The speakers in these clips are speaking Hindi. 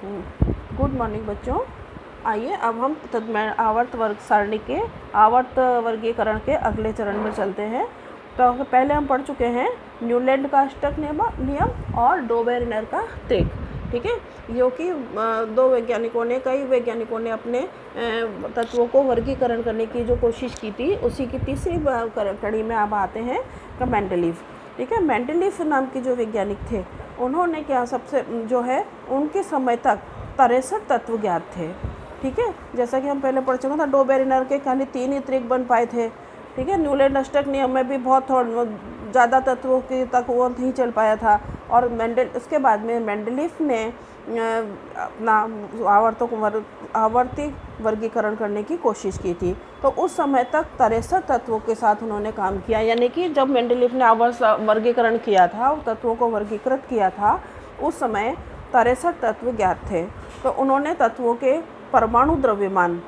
गुड मॉर्निंग बच्चों। आइए अब हम आवर्त वर्ग सारणी के आवर्त वर्गीकरण के अगले चरण में चलते हैं। तो पहले हम पढ़ चुके हैं न्यूलैंड का अष्टक नियम और डोबेरिनर का त्रिक। ठीक है, जो कि कई वैज्ञानिकों ने अपने तत्वों को वर्गीकरण करने की जो कोशिश की थी, उसी की तीसरी कड़ी में अब आते हैं मेंडलीव। ठीक है, मेंडलीव नाम के जो वैज्ञानिक थे, उन्होंने क्या सबसे जो है उनके समय तक 63 तत्व ज्ञात थे। ठीक है, जैसा कि हम पहले पढ़ चुके था, डोबेरिनर के खाली 3 ही त्रिक बन पाए थे। ठीक है, न्यूलैंड अष्टक नियम में भी बहुत ज़्यादा तत्वों के तक वो नहीं चल पाया था। और उसके बाद में मेंडलीफ ने अपना आवर्ती वर्गीकरण करने की कोशिश की थी। तो उस समय तक 63 तत्वों के साथ उन्होंने काम किया, यानी कि जब मेंडलीफ ने आवर्त वर्गीकरण किया था, तत्वों को वर्गीकृत किया था, उस समय 63 तत्व ज्ञात थे। तो उन्होंने तत्वों के परमाणु द्रव्यमान,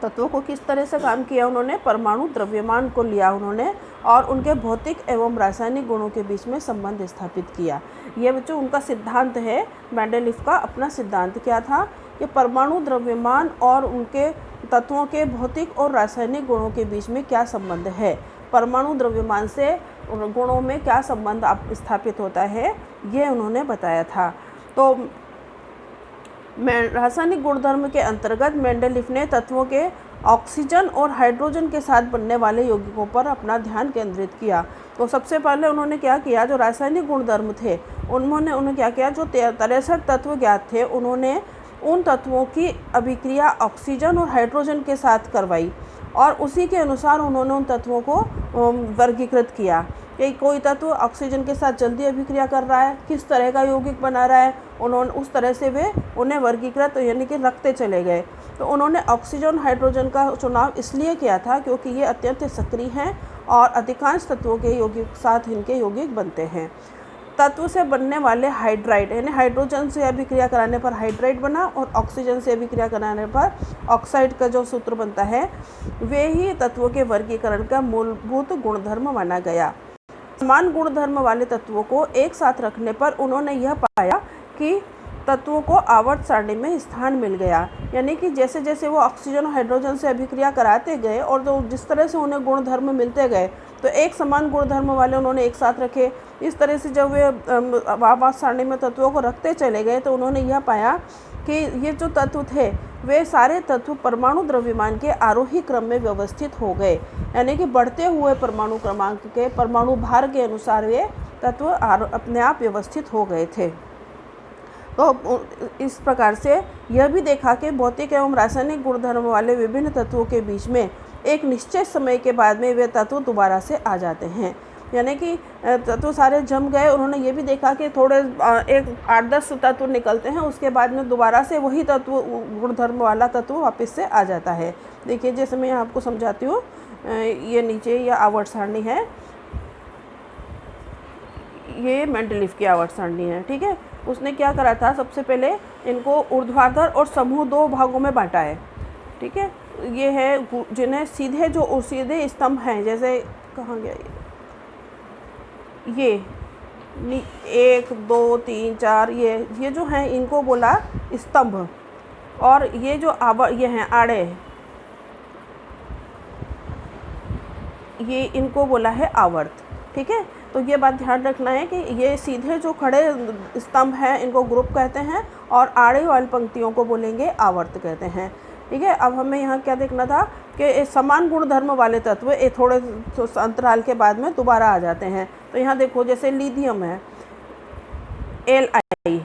तत्वों को किस तरह से काम किया, उन्होंने परमाणु द्रव्यमान को लिया उन्होंने और उनके भौतिक एवं रासायनिक गुणों के बीच में संबंध स्थापित किया। ये बच्चों उनका सिद्धांत है। मेंडलीफ का अपना सिद्धांत क्या था कि परमाणु द्रव्यमान और उनके तत्वों के भौतिक और रासायनिक गुणों के बीच में क्या संबंध है, परमाणु द्रव्यमान से गुणों में क्या संबंध स्थापित होता है, ये उन्होंने बताया था। तो रासायनिक गुणधर्म के अंतर्गत मेंडलीफ ने तत्वों के ऑक्सीजन और हाइड्रोजन के साथ बनने वाले यौगिकों पर अपना ध्यान केंद्रित किया। तो सबसे पहले उन्होंने क्या किया, जो रासायनिक गुणधर्म थे उन्होंने क्या किया, जो 63 तत्व ज्ञात थे, उन्होंने उन तत्वों की अभिक्रिया ऑक्सीजन और हाइड्रोजन के साथ करवाई और उसी के अनुसार उन्होंने उन तत्वों को वर्गीकृत किया कि कोई तत्व ऑक्सीजन के साथ जल्दी अभिक्रिया कर रहा है, किस तरह का यौगिक बना रहा है, उन्होंने उस तरह से वे उन्हें वर्गीकृत यानी कि रखते चले गए। तो उन्होंने ऑक्सीजन हाइड्रोजन का चुनाव इसलिए किया था क्योंकि ये अत्यंत सक्रिय हैं और अधिकांश तत्वों के यौगिक साथ इनके यौगिक बनते हैं। तत्व से बनने वाले हाइड्राइड, यानी हाइड्रोजन से अभिक्रिया कराने पर हाइड्राइड बना और ऑक्सीजन से अभिक्रिया कराने पर ऑक्साइड का जो सूत्र बनता है, वे ही तत्वों के वर्गीकरण का मूलभूत गुणधर्म माना गया। समान गुणधर्म वाले तत्वों को एक साथ रखने पर उन्होंने यह पाया कि तत्वों को आवर्त सारणी में स्थान मिल गया, यानी कि जैसे जैसे वो ऑक्सीजन और हाइड्रोजन से अभिक्रिया कराते गए और जो जिस तरह से उन्हें गुणधर्म मिलते गए, तो एक समान गुणधर्म वाले उन्होंने एक साथ रखे। इस तरह से जब वे आवर्त सारणी में तत्वों को रखते चले गए, तो उन्होंने यह पाया कि ये जो तत्व थे, वे सारे तत्व परमाणु द्रव्यमान के आरोही क्रम में व्यवस्थित हो गए, यानी कि बढ़ते हुए परमाणु क्रमांक के परमाणु भार के अनुसार वे तत्व अपने आप व्यवस्थित हो गए थे। तो इस प्रकार से यह भी देखा कि भौतिक एवं रासायनिक गुणधर्म वाले विभिन्न तत्वों के बीच में एक निश्चित समय के बाद में वे तत्व दोबारा से आ जाते हैं, यानी कि तत्व सारे जम गए। उन्होंने ये भी देखा कि थोड़े एक 8-10 तत्व निकलते हैं, उसके बाद में दोबारा से वही तत्व गुणधर्म वाला तत्व वापस से आ जाता है। देखिए, जैसे मैं आपको समझाती हूँ, ये नीचे यह आवर्त सारणी है, ये मेंडलीफ की आवर्त सारणी है। ठीक है, उसने क्या करा था, सबसे पहले इनको ऊर्ध्वाधर और समूह 2 भागों में बांटा है। ठीक है, ये है जिन्हें सीधे स्तंभ हैं, जैसे कहाँ गया ये 1 2 3 4, ये जो हैं इनको बोला स्तंभ, और ये जो ये हैं आड़े, ये इनको बोला है आवर्त। ठीक है, तो ये बात ध्यान रखना है कि ये सीधे जो खड़े स्तंभ हैं इनको ग्रुप कहते हैं और आड़े वाली पंक्तियों को बोलेंगे आवर्त कहते हैं। ठीक है, अब हमें यहाँ क्या देखना था कि समान गुणधर्म वाले तत्व थोड़े अंतराल के बाद में दोबारा आ जाते हैं। तो यहाँ देखो, जैसे लिथियम है, Li,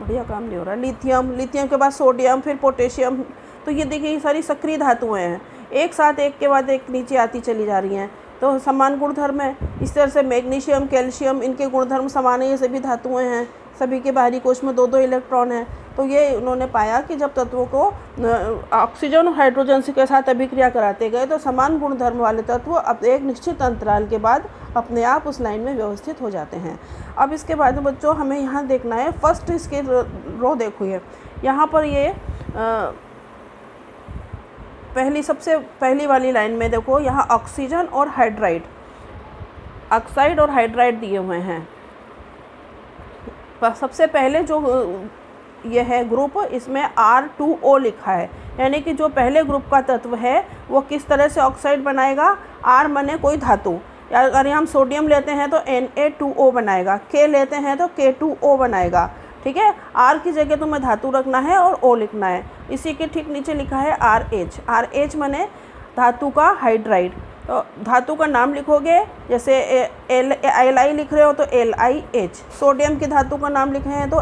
बढ़िया काम नहीं हो रहा, लिथियम के बाद सोडियम, फिर पोटेशियम। तो ये देखिए, ये सारी सक्रिय धातुएं हैं, एक साथ एक के बाद एक नीचे आती चली जा रही हैं, तो समान गुणधर्म है। इस तरह से मैग्नीशियम, कैल्शियम, इनके गुणधर्म समान है, ये सभी धातुएं हैं, सभी के बाहरी कोश में 2-2 इलेक्ट्रॉन हैं। तो ये उन्होंने पाया कि जब तत्वों को ऑक्सीजन और हाइड्रोजन के साथ अभिक्रिया कराते गए, तो समान गुणधर्म वाले तत्व अब एक निश्चित अंतराल के बाद अपने आप उस लाइन में व्यवस्थित हो जाते हैं। अब इसके बाद बच्चों हमें यहाँ देखना है, फर्स्ट इसके रो देखो, ये यहाँ पर ये सबसे पहली वाली लाइन में देखो, यहाँ ऑक्सीजन और हाइड्राइड, ऑक्साइड और हाइड्राइड दिए हुए हैं। सबसे पहले जो ये है ग्रुप, इसमें R2O लिखा है, यानी कि जो पहले ग्रुप का तत्व है वो किस तरह से ऑक्साइड बनाएगा। R माने कोई धातु, या अगर हम सोडियम लेते हैं तो Na2O बनाएगा, K लेते हैं तो K2O बनाएगा। ठीक है, R की जगह तुम्हें धातु रखना है और O लिखना है। इसी के ठीक नीचे लिखा है RH। RH माने धातु का हाइड्राइड। तो धातु का नाम लिखोगे, जैसे Li लिख रहे हो तो LiH, सोडियम की धातु का नाम लिखे हैं तो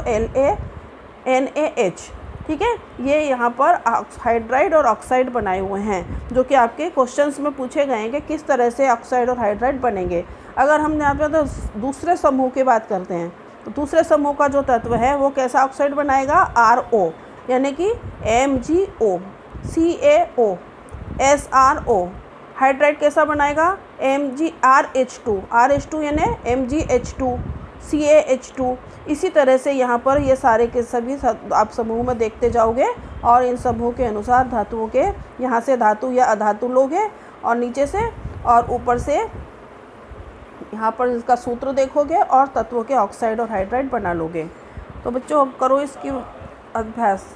LaNaH। ठीक है, ये यहाँ पर हाइड्राइड और ऑक्साइड बनाए हुए हैं, जो कि आपके क्वेश्चंस में पूछे गए हैं कि किस तरह से ऑक्साइड और हाइड्राइड बनेंगे। अगर हम यहाँ पे तो दूसरे समूह की बात करते हैं, तो दूसरे समूह का जो तत्व है वो कैसा ऑक्साइड बनाएगा, RO, यानी कि MgO, CaO, SRO। हाइड्राइड कैसा बनाएगा, RH2, RH2 यानी MgH2, CaH2। इसी तरह से यहाँ पर ये सारे के सभी आप समूह में देखते जाओगे और इन समूह के अनुसार धातुओं के यहाँ से धातु या अधातु लोगे और नीचे से और ऊपर से यहाँ पर इसका सूत्र देखोगे और तत्वों के ऑक्साइड और हाइड्राइड बना लोगे। तो बच्चों अब करो इसकी अभ्यास।